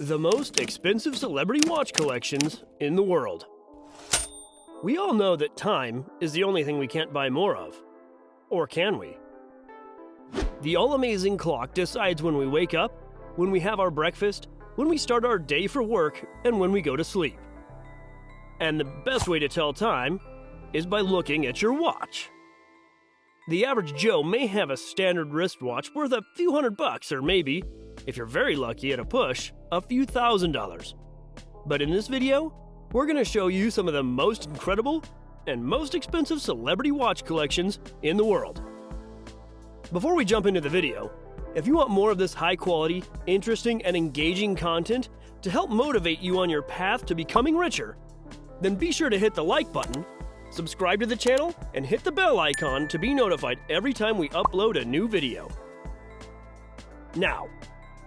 The most expensive celebrity watch collections in the world. We all know that time is the only thing we can't buy more of. Or can we? The all-amazing clock decides when we wake up, when we have our breakfast, when we start our day for work, and when we go to sleep. And the best way to tell time is by looking at your watch. The average Joe may have a standard wristwatch worth a few $100 or maybe, if you're very lucky at a push, a few $1,000s. But in this video, we're going to show you some of the most incredible and most expensive celebrity watch collections in the world. Before we jump into the video, if you want more of this high-quality, interesting, and engaging content to help motivate you on your path to becoming richer, then be sure to hit the like button, subscribe to the channel, and hit the bell icon to be notified every time we upload a new video. Now,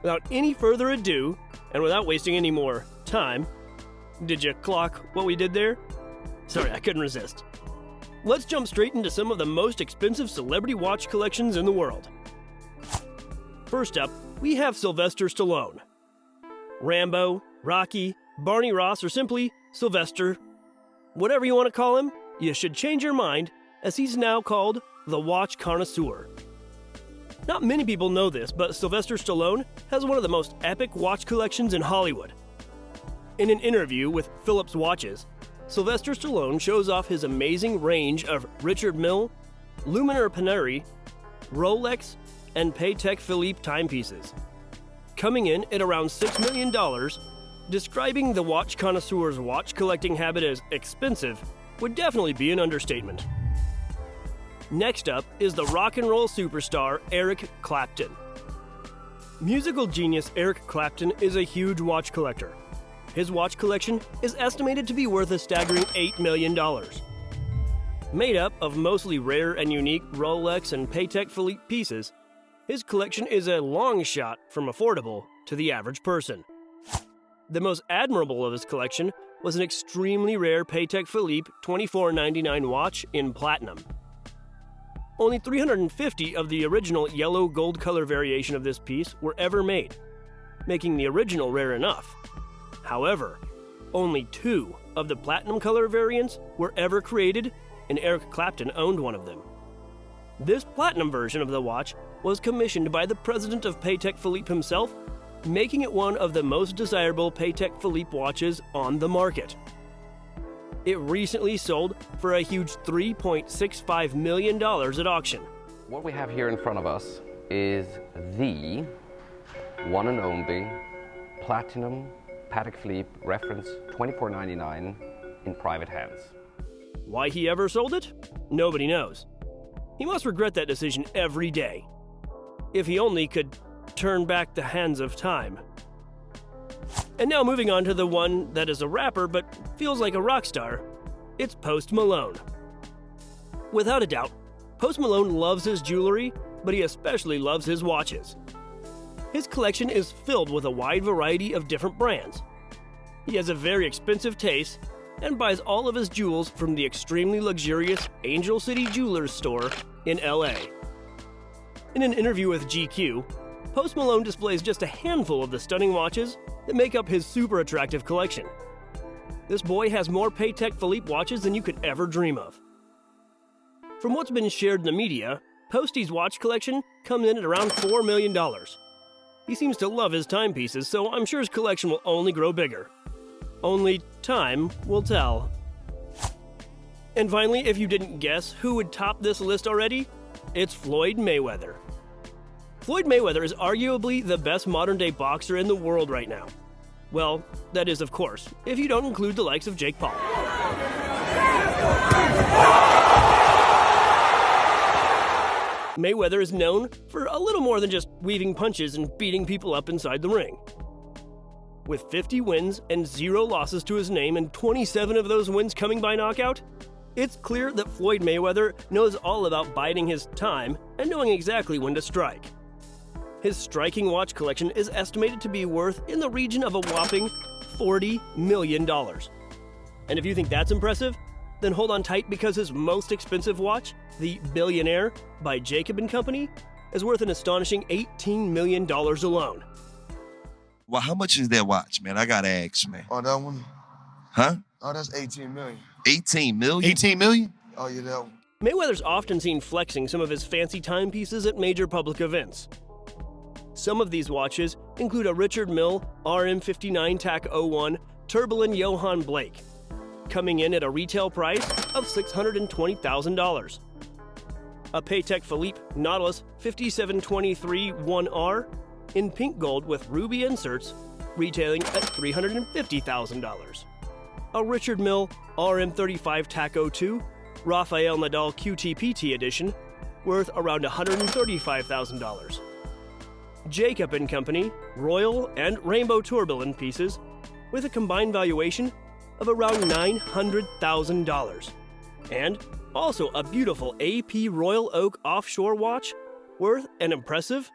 without any further ado, and without wasting any more time, did you clock what we did there? Sorry, I couldn't resist. Let's jump straight into some of the most expensive celebrity watch collections in the world. First up, we have Sylvester Stallone. Rambo, Rocky, Barney Ross, or simply Sylvester. Whatever you want to call him, you should change your mind, as he's now called the watch connoisseur. Not many people know this, but Sylvester Stallone has one of the most epic watch collections in Hollywood. In an interview with Phillips Watches, Sylvester Stallone shows off his amazing range of Richard Mille, Luminor Panerai, Rolex, and Patek Philippe timepieces. Coming in at around $6 million, describing the watch connoisseur's watch collecting habit as expensive would definitely be an understatement. Next up is the rock and roll superstar Eric Clapton. Musical genius Eric Clapton is a huge watch collector. His watch collection is estimated to be worth a staggering $8 million. Made up of mostly rare and unique Rolex and Patek Philippe pieces, his collection is a long shot from affordable to the average person. The most admirable of his collection was an extremely rare Patek Philippe $24.99 watch in platinum. Only 350 of the original yellow gold color variation of this piece were ever made, making the original rare enough. However, only 2 of the platinum color variants were ever created, and Eric Clapton owned one of them. This platinum version of the watch was commissioned by the president of Patek Philippe himself, making it one of the most desirable Patek Philippe watches on the market. It recently sold for a huge $3.65 million at auction. What we have here in front of us is the one and only platinum Patek Philippe reference $24.99 in private hands. Why he ever sold it? Nobody knows. He must regret that decision every day. If he only could turn back the hands of time. And now moving on to the one that is a rapper but feels like a rock star, it's Post Malone. Without a doubt, Post Malone loves his jewelry, but he especially loves his watches. His collection is filled with a wide variety of different brands. He has a very expensive taste and buys all of his jewels from the extremely luxurious Angel City Jewelers store in LA. In an interview with GQ, Post Malone displays just a handful of the stunning watches that make up his super attractive collection. This boy has more Patek Philippe watches than you could ever dream of. From what's been shared in the media, Posty's watch collection comes in at around $4 million. He seems to love his timepieces, so I'm sure his collection will only grow bigger. Only time will tell. And finally, if you didn't guess who would top this list already, it's Floyd Mayweather. Floyd Mayweather is arguably the best modern-day boxer in the world right now. Well, that is, of course, if you don't include the likes of Jake Paul. Mayweather is known for a little more than just weaving punches and beating people up inside the ring. With 50 wins and 0 losses to his name and 27 of those wins coming by knockout, it's clear that Floyd Mayweather knows all about biding his time and knowing exactly when to strike. His striking watch collection is estimated to be worth in the region of a whopping $40 million. And if you think that's impressive, then hold on tight because his most expensive watch, the Billionaire by Jacob & Company, is worth an astonishing $18 million alone. Well, how much is that watch, man? I gotta ask, man. Oh, that one? Huh? Oh, that's 18 million. 18 million? 18 million? Oh, yeah, that one. Mayweather's often seen flexing some of his fancy timepieces at major public events. Some of these watches include a Richard Mille RM59 TAC 01 Tourbillon Johann Blake, coming in at a retail price of $620,000. A Patek Philippe Nautilus 5723 1R in pink gold with ruby inserts, retailing at $350,000. A Richard Mille RM35 TAC 02 Rafael Nadal QTPT edition, worth around $135,000. Jacob & Company Royal and Rainbow Tourbillon pieces, with a combined valuation of around $900,000. And also a beautiful AP Royal Oak offshore watch, worth an impressive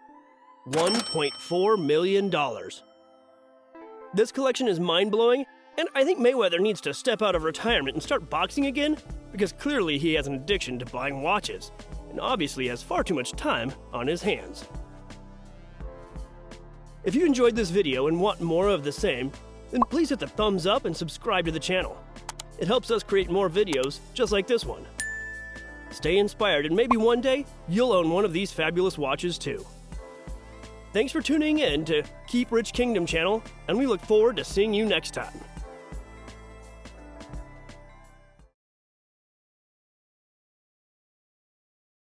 $1.4 million. This collection is mind-blowing, and I think Mayweather needs to step out of retirement and start boxing again, because clearly he has an addiction to buying watches, and obviously has far too much time on his hands. If you enjoyed this video and want more of the same, then please hit the thumbs up and subscribe to the channel. It helps us create more videos just like this one. Stay inspired, and maybe one day you'll own one of these fabulous watches too. Thanks for tuning in to Keep Rich Kingdom channel, and we look forward to seeing you next time.